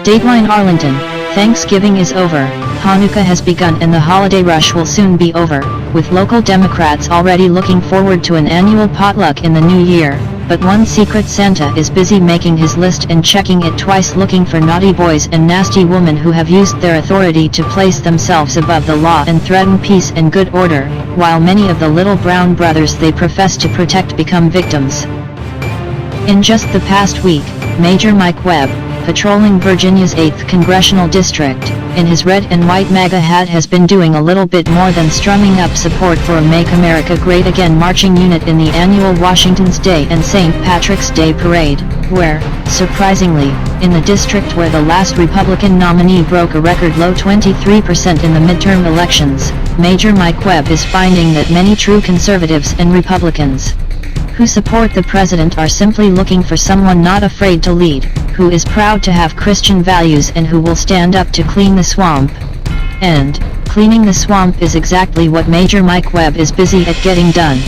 Dateline Arlington, Thanksgiving is over, Hanukkah has begun and the holiday rush will soon be over, with local Democrats already looking forward to an annual potluck in the new year, but one secret Santa is busy making his list and checking it twice, looking for naughty boys and nasty women who have used their authority to place themselves above the law and threaten peace and good order, while many of the little brown brothers they profess to protect become victims. In just the past week, Major Mike Webb, patrolling Virginia's 8th Congressional District, in his red and white MAGA hat has been doing a little bit more than strumming up support for a Make America Great Again marching unit in the annual Washington's Day and St. Patrick's Day parade, where, surprisingly, in the district where the last Republican nominee broke a record low 23% in the midterm elections, Major Mike Webb is finding that many true conservatives and Republicans who support the president are simply looking for someone not afraid to lead, who is proud to have Christian values and who will stand up to clean the swamp. And, cleaning the swamp is exactly what Major Mike Webb is busy at getting done.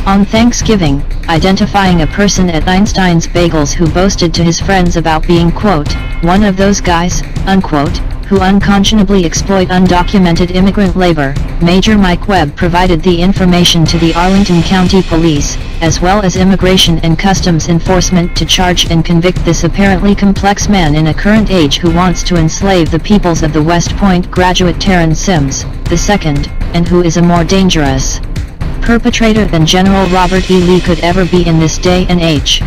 On Thanksgiving, identifying a person at Einstein's Bagels who boasted to his friends about being, quote, one of those guys, unquote, who unconscionably exploit undocumented immigrant labor, Major Mike Webb provided the information to the Arlington County Police, as well as Immigration and Customs Enforcement to charge and convict this apparently complex man in a current age who wants to enslave the peoples of the West Point graduate Taryn Sims, II, and who is a more dangerous perpetrator than General Robert E. Lee could ever be in this day and age.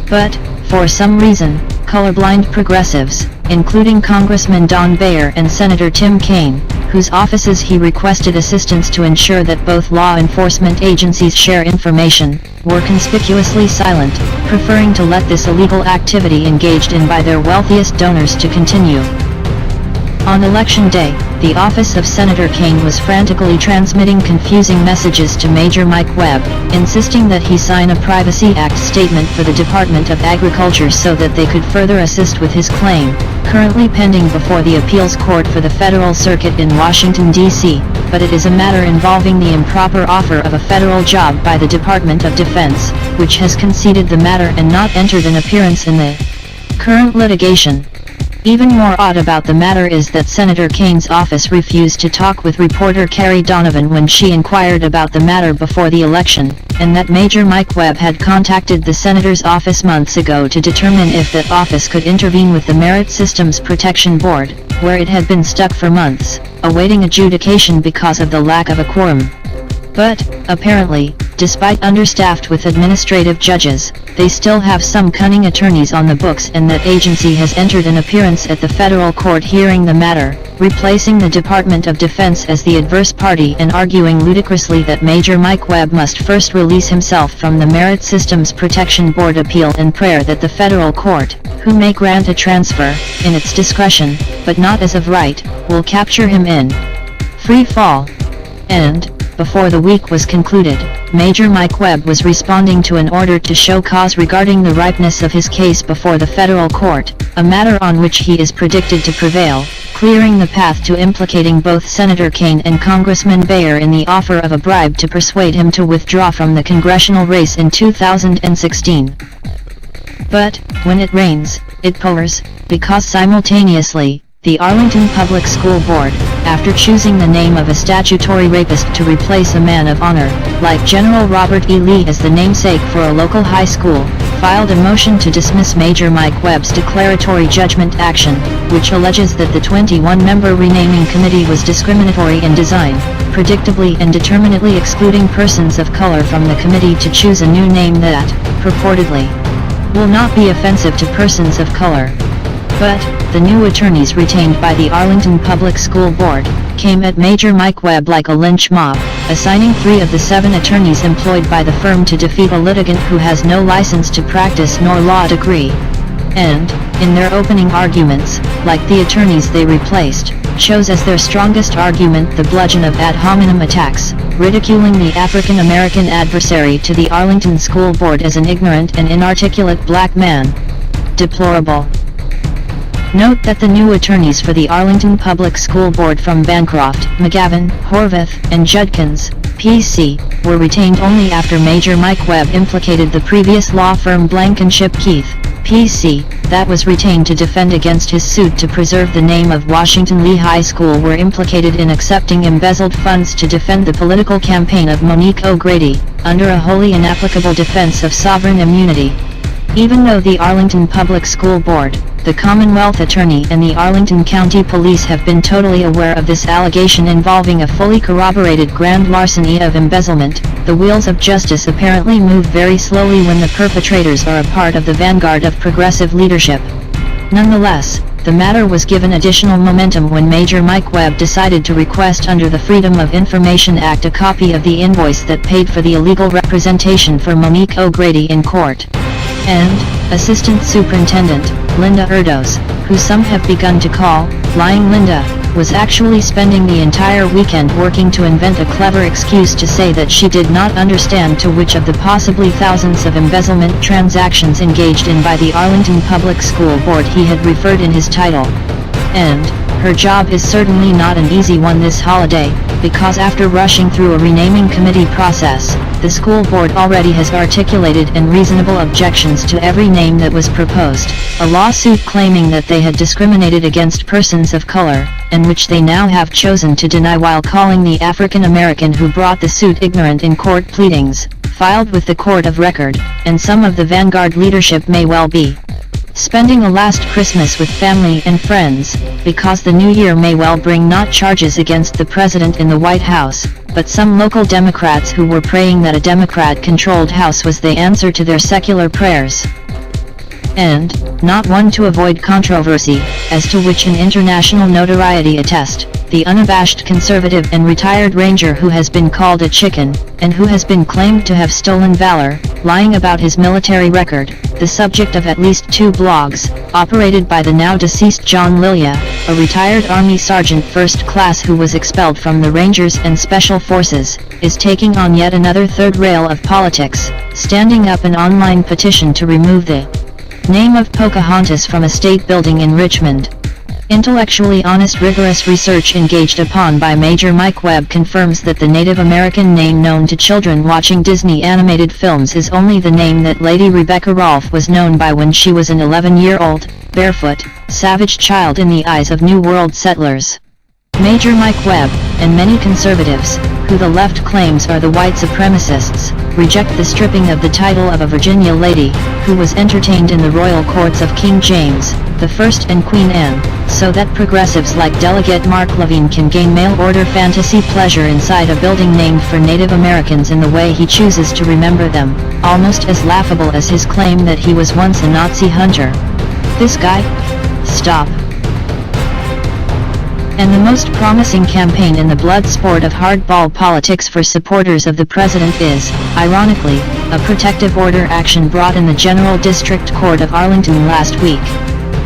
But, for some reason, colorblind progressives, including Congressman Don Bayer and Senator Tim Kaine, whose offices he requested assistance to ensure that both law enforcement agencies share information, were conspicuously silent, preferring to let this illegal activity engaged in by their wealthiest donors to continue. On Election Day, the office of Senator Kaine was frantically transmitting confusing messages to Major Mike Webb, insisting that he sign a Privacy Act statement for the Department of Agriculture so that they could further assist with his claim, currently pending before the Appeals Court for the Federal Circuit in Washington, D.C., but it is a matter involving the improper offer of a federal job by the Department of Defense, which has conceded the matter and not entered an appearance in the current litigation. Even more odd about the matter is that Senator Kaine's office refused to talk with reporter Carrie Donovan when she inquired about the matter before the election, and that Major Mike Webb had contacted the senator's office months ago to determine if that office could intervene with the Merit Systems Protection Board, where it had been stuck for months, awaiting adjudication because of the lack of a quorum. But, apparently, despite understaffed with administrative judges, they still have some cunning attorneys on the books, and that agency has entered an appearance at the federal court hearing the matter, replacing the Department of Defense as the adverse party and arguing ludicrously that Major Mike Webb must first release himself from the Merit Systems Protection Board appeal in prayer that the federal court, who may grant a transfer, in its discretion, but not as of right, will capture him in free fall. And, before the week was concluded, Major Mike Webb was responding to an order to show cause regarding the ripeness of his case before the federal court, a matter on which he is predicted to prevail, clearing the path to implicating both Senator Kaine and Congressman Bayer in the offer of a bribe to persuade him to withdraw from the congressional race in 2016. But, when it rains, it pours, because simultaneously, the Arlington Public School Board, after choosing the name of a statutory rapist to replace a man of honor, like General Robert E. Lee as the namesake for a local high school, filed a motion to dismiss Major Mike Webb's declaratory judgment action, which alleges that the 21-member renaming committee was discriminatory in design, predictably and determinately excluding persons of color from the committee to choose a new name that, purportedly, will not be offensive to persons of color. But, the new attorneys retained by the Arlington Public School Board, came at Major Mike Webb like a lynch mob, assigning 3 of the 7 attorneys employed by the firm to defeat a litigant who has no license to practice nor law degree. And, in their opening arguments, like the attorneys they replaced, chose as their strongest argument the bludgeon of ad hominem attacks, ridiculing the African American adversary to the Arlington School Board as an ignorant and inarticulate black man. Deplorable. Note that the new attorneys for the Arlington Public School Board from Bancroft, McGavin, Horvath, and Judkins, P.C., were retained only after Major Mike Webb implicated the previous law firm Blankenship Keith, PC, that was retained to defend against his suit to preserve the name of Washington Lee High School were implicated in accepting embezzled funds to defend the political campaign of Monique O'Grady, under a wholly inapplicable defense of sovereign immunity. Even though the Arlington Public School Board, the Commonwealth Attorney and the Arlington County Police have been totally aware of this allegation involving a fully corroborated grand larceny of embezzlement, the wheels of justice apparently move very slowly when the perpetrators are a part of the vanguard of progressive leadership. Nonetheless, the matter was given additional momentum when Major Mike Webb decided to request under the Freedom of Information Act a copy of the invoice that paid for the illegal representation for Monique O'Grady in court. And, Assistant Superintendent, Linda Erdos, who some have begun to call, Lying Linda, was actually spending the entire weekend working to invent a clever excuse to say that she did not understand to which of the possibly thousands of embezzlement transactions engaged in by the Arlington Public School Board he had referred in his title. And, her job is certainly not an easy one this holiday, because after rushing through a renaming committee process, the school board already has articulated and reasonable objections to every name that was proposed, a lawsuit claiming that they had discriminated against persons of color, and which they now have chosen to deny while calling the African American who brought the suit ignorant in court pleadings, filed with the court of record, and some of the vanguard leadership may well be spending a last Christmas with family and friends, because the new year may well bring not charges against the president in the White House, but some local Democrats who were praying that a Democrat-controlled House was the answer to their secular prayers. And, not one to avoid controversy, as to which an international notoriety attest, the unabashed conservative and retired ranger who has been called a chicken, and who has been claimed to have stolen valor, lying about his military record, the subject of at least 2 blogs, operated by the now deceased John Lilia, a retired Army Sergeant First Class who was expelled from the Rangers and Special Forces, is taking on yet another third rail of politics, standing up an online petition to remove the name of Pocahontas from a state building in Richmond. Intellectually honest rigorous research engaged upon by Major Mike Webb confirms that the Native American name known to children watching Disney animated films is only the name that Lady Rebecca Rolfe was known by when she was an 11-year-old, barefoot, savage child in the eyes of New World settlers. Major Mike Webb, and many conservatives, who the left claims are the white supremacists, reject the stripping of the title of a Virginia lady, who was entertained in the royal courts of King James I and Queen Anne, so that progressives like Delegate Mark Levine can gain mail-order fantasy pleasure inside a building named for Native Americans in the way he chooses to remember them, almost as laughable as his claim that he was once a Nazi hunter. This guy? Stop. And the most promising campaign in the blood sport of hardball politics for supporters of the president is, ironically, a protective order action brought in the General District Court of Arlington last week.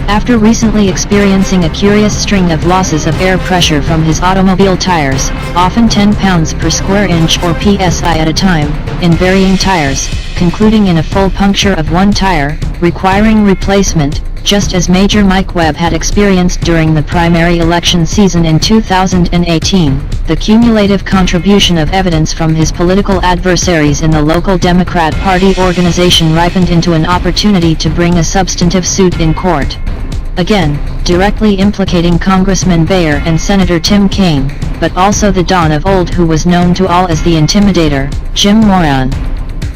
After recently experiencing a curious string of losses of air pressure from his automobile tires, often 10 pounds per square inch or psi at a time, in varying tires, concluding in a full puncture of one tire, requiring replacement, just as Major Mike Webb had experienced during the primary election season in 2018, the cumulative contribution of evidence from his political adversaries in the local Democrat Party organization ripened into an opportunity to bring a substantive suit in court. Again, directly implicating Congressman Bayer and Senator Tim Kaine, but also the Don of old who was known to all as the Intimidator, Jim Moran.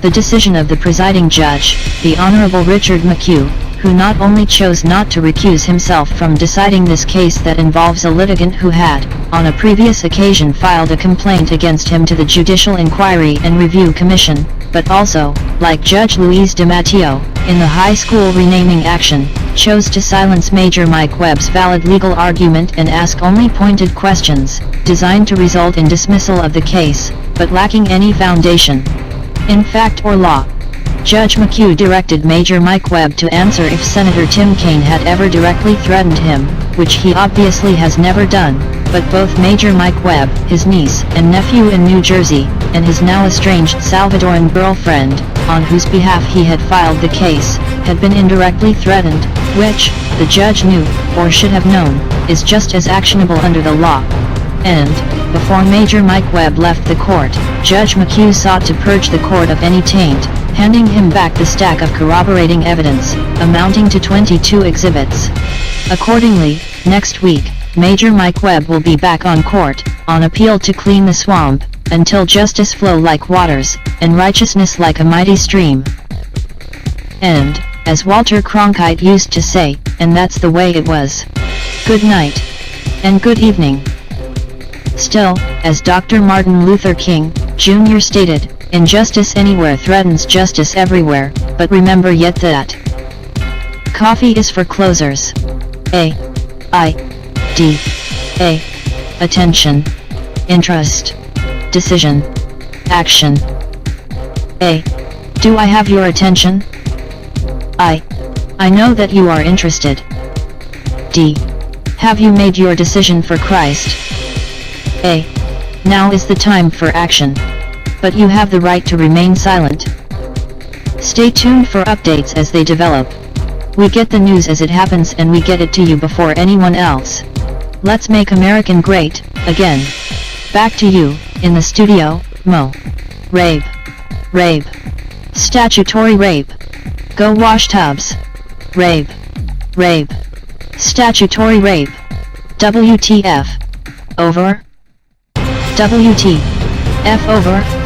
The decision of the presiding judge, the Honorable Richard McHugh, who not only chose not to recuse himself from deciding this case that involves a litigant who had, on a previous occasion filed a complaint against him to the Judicial Inquiry and Review Commission, but also, like Judge Louise DiMatteo, in the high school renaming action, chose to silence Major Mike Webb's valid legal argument and ask only pointed questions, designed to result in dismissal of the case, but lacking any foundation in fact or law. Judge McHugh directed Major Mike Webb to answer if Senator Tim Kaine had ever directly threatened him, which he obviously has never done, but both Major Mike Webb, his niece and nephew in New Jersey, and his now estranged Salvadoran girlfriend, on whose behalf he had filed the case, had been indirectly threatened, which, the judge knew, or should have known, is just as actionable under the law. And, before Major Mike Webb left the court, Judge McHugh sought to purge the court of any taint, handing him back the stack of corroborating evidence, amounting to 22 exhibits. Accordingly, next week, Major Mike Webb will be back on court, on appeal to clean the swamp, until justice flow like waters, and righteousness like a mighty stream. And, as Walter Cronkite used to say, and that's the way it was. Good night. And good evening. Still, as Dr. Martin Luther King, Jr. stated, injustice anywhere threatens justice everywhere, but remember yet that coffee is for closers. A-I-D-A. Attention. Interest. Decision. Action. A. Do I have your attention? I know that you are interested. D. Have you made your decision for Christ? A. Now is the time for action. But you have the right to remain silent. Stay tuned for updates as they develop. We get the news as it happens and we get it to you before anyone else. Let's make American great again. Back to you, in the studio, Mo. Rape. Rape. Statutory rape. Go wash tubs. Rape. Rape. Statutory rape. WTF. Over. WTF over.